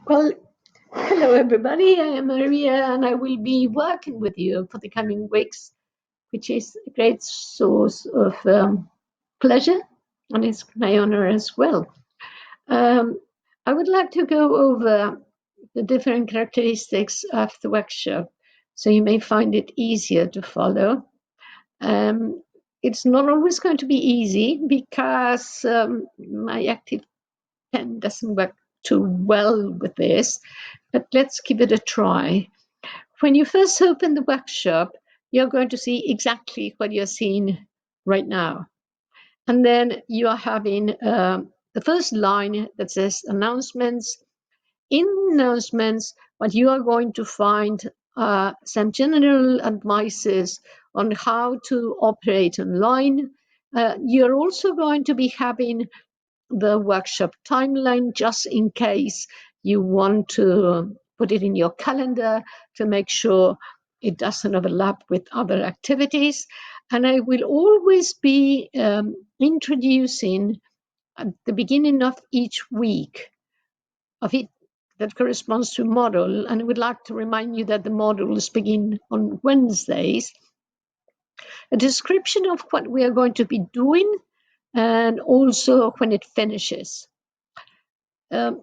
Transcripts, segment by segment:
Well, hello everybody. I am Maria and I will be working with you for the coming weeks, which is a great source of pleasure and it's my honor as well. Um, I would like to go over the different characteristics of the workshop so you may find it easier to follow. Um, it's not always going to be easy because my active pen doesn't work too well with this, but let's give it a try. When you first open the workshop, you're going to see exactly what you're seeing right now. And then you are having the first line that says announcements. In announcements, what you are going to find some general advices on how to operate online. You're also going to be having the workshop timeline just in case you want to put it in your calendar to make sure it doesn't overlap with other activities. And I will always be introducing at the beginning of each week of it that corresponds to model. And I would like to remind you that the modules begin on Wednesdays. A description of what we are going to be doing and also when it finishes. Um,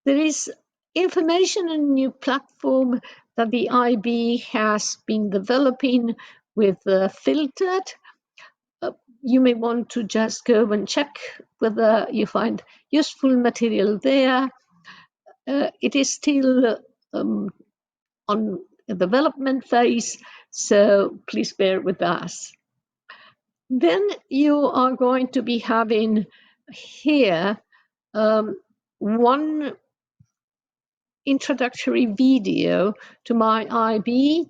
There is information and new platform that the IB has been developing with Filtered. You may want to just go and check whether you find useful material there. It is still on a development phase, so please bear with us. Then you are going to be having here one introductory video to my IB.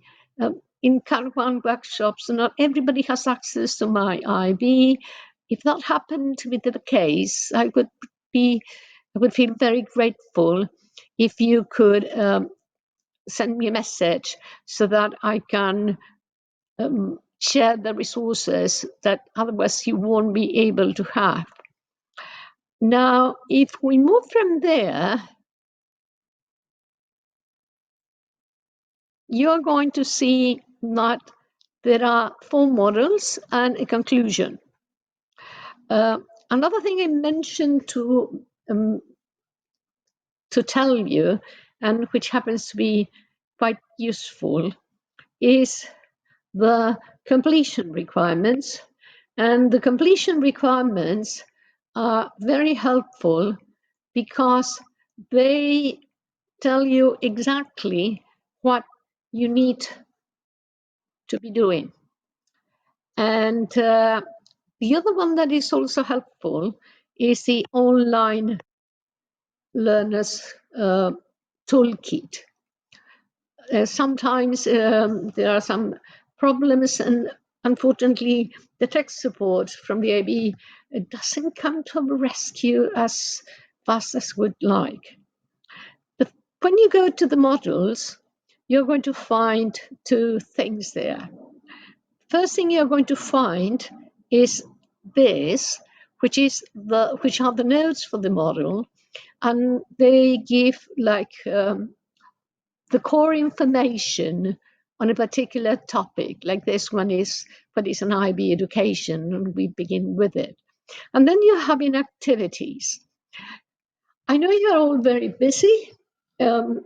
In Kanban workshops, not everybody has access to my IB. If that happened to be the case, I would feel very grateful if you could send me a message so that I can share the resources that otherwise you won't be able to have. Now, if we move from there, you're going to see that there are 4 models and a conclusion. Another thing I mentioned to tell you, and which happens to be quite useful, is the completion requirements. And the completion requirements are very helpful because they tell you exactly what you need to be doing. And the other one that is also helpful is the online learners toolkit. Sometimes there are some problems, and unfortunately, the tech support from the IB doesn't come to the rescue as fast as we'd like. But when you go to the modules, you're going to find 2 things there. First thing you're going to find is this, which are the notes for the model, and they give like the core information on a particular topic. Like this one is what is an IB education, and we begin with it. And then you're having activities. I know you're all very busy, and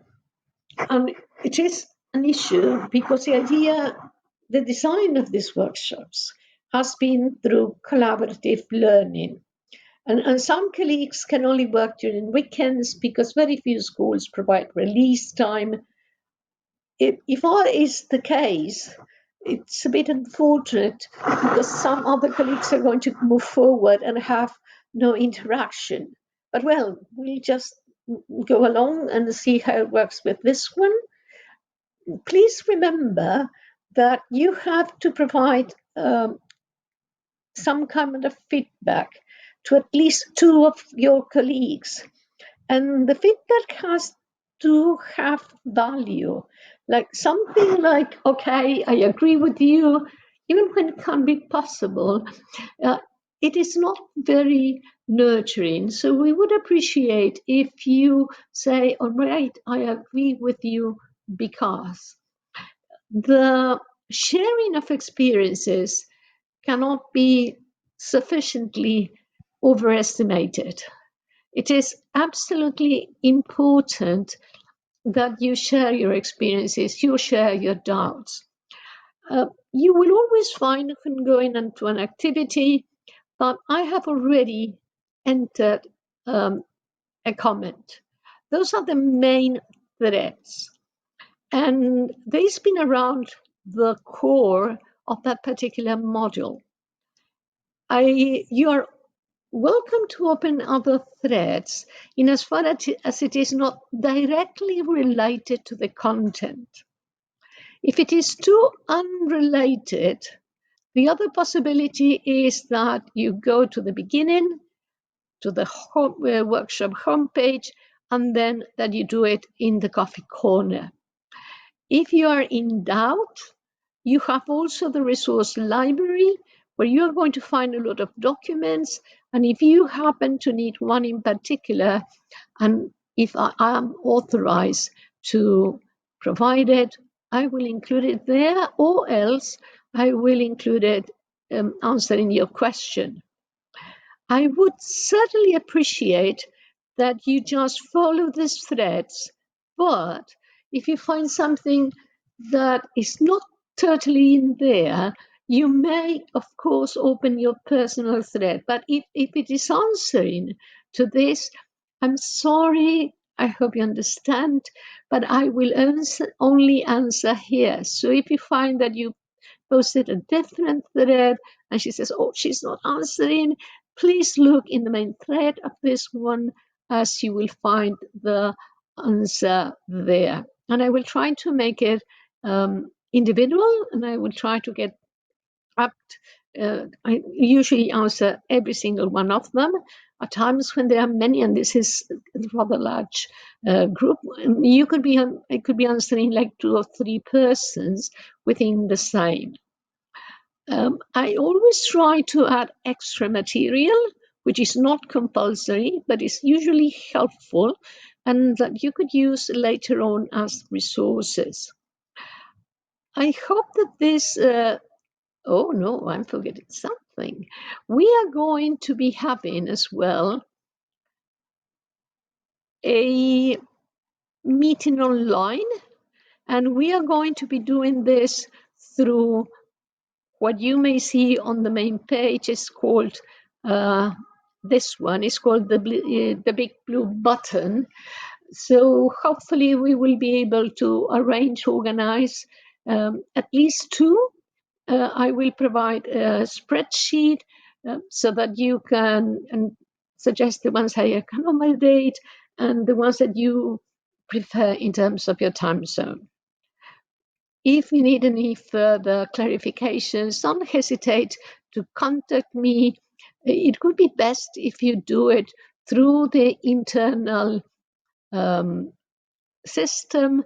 it is an issue because the design of these workshops has been through collaborative learning. And some colleagues can only work during weekends because very few schools provide release time. If that is the case, it's a bit unfortunate because some other colleagues are going to move forward and have no interaction. But well, we'll just go along and see how it works with this one. Please remember that you have to provide some kind of feedback to at least 2 of your colleagues. And the feedback has to have value, like something like, okay, I agree with you, even when it can't be possible. it is not very nurturing. So we would appreciate if you say, all right, I agree with you, because the sharing of experiences cannot be sufficiently overestimated. It is absolutely important that you share your experiences, you share your doubts. You will always find when going into an activity that I have already entered a comment. Those are the main threads. And they spin around the core of that particular module. You are welcome to open other threads in as far as it is not directly related to the content. If it is too unrelated, the other possibility is that you go to the beginning, to the workshop homepage, and then that you do it in the coffee corner. If you are in doubt, you have also the resource library, where you are going to find a lot of documents. And if you happen to need one in particular, and if I am authorized to provide it, I will include it there, or else I will include it answering your question. I would certainly appreciate that you just follow these threads, but if you find something that is not totally in there, you may, of course, open your personal thread. But if it is answering to this, I'm sorry, I hope you understand, but I will only answer here. So if you find that you posted a different thread and she says, oh, she's not answering, please look in the main thread of this one, as you will find the answer there. And I will try to make it individual, and I will try to get up. I usually answer every single one of them. At times when there are many, and this is a rather large group, I could be answering like 2 or 3 persons within the same. I always try to add extra material, which is not compulsory, but is usually helpful and that you could use later on as resources. I hope that this, oh no, I'm forgetting something. We are going to be having as well a meeting online, and we are going to be doing this through what you may see on the main page. Is called this one is called the big blue button. So hopefully we will be able to organize at least 2. I will provide a spreadsheet so that you can suggest the ones I can accommodate and the ones that you prefer in terms of your time zone. If you need any further clarifications, don't hesitate to contact me. It could be best if you do it through the internal system,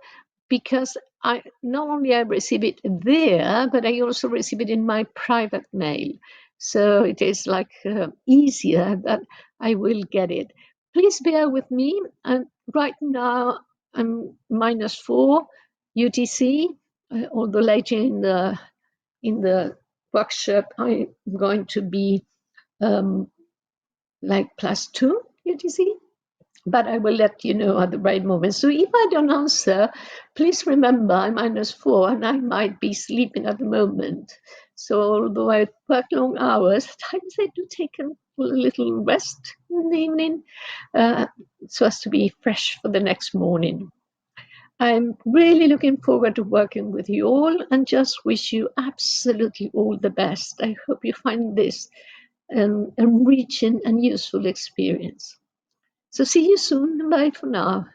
because I not only I receive it there, but I also receive it in my private mail. So it is like easier that I will get it. Please bear with me. And right now I'm -4 UTC, although later in the workshop I'm going to be like +2 UTC. But I will let you know at the right moment. So if I don't answer, please remember I'm -4 and I might be sleeping at the moment. So although I work long hours, at times I do take a little rest in the evening so as to be fresh for the next morning. I'm really looking forward to working with you all and just wish you absolutely all the best. I hope you find this an enriching and useful experience. So see you soon. Bye for now.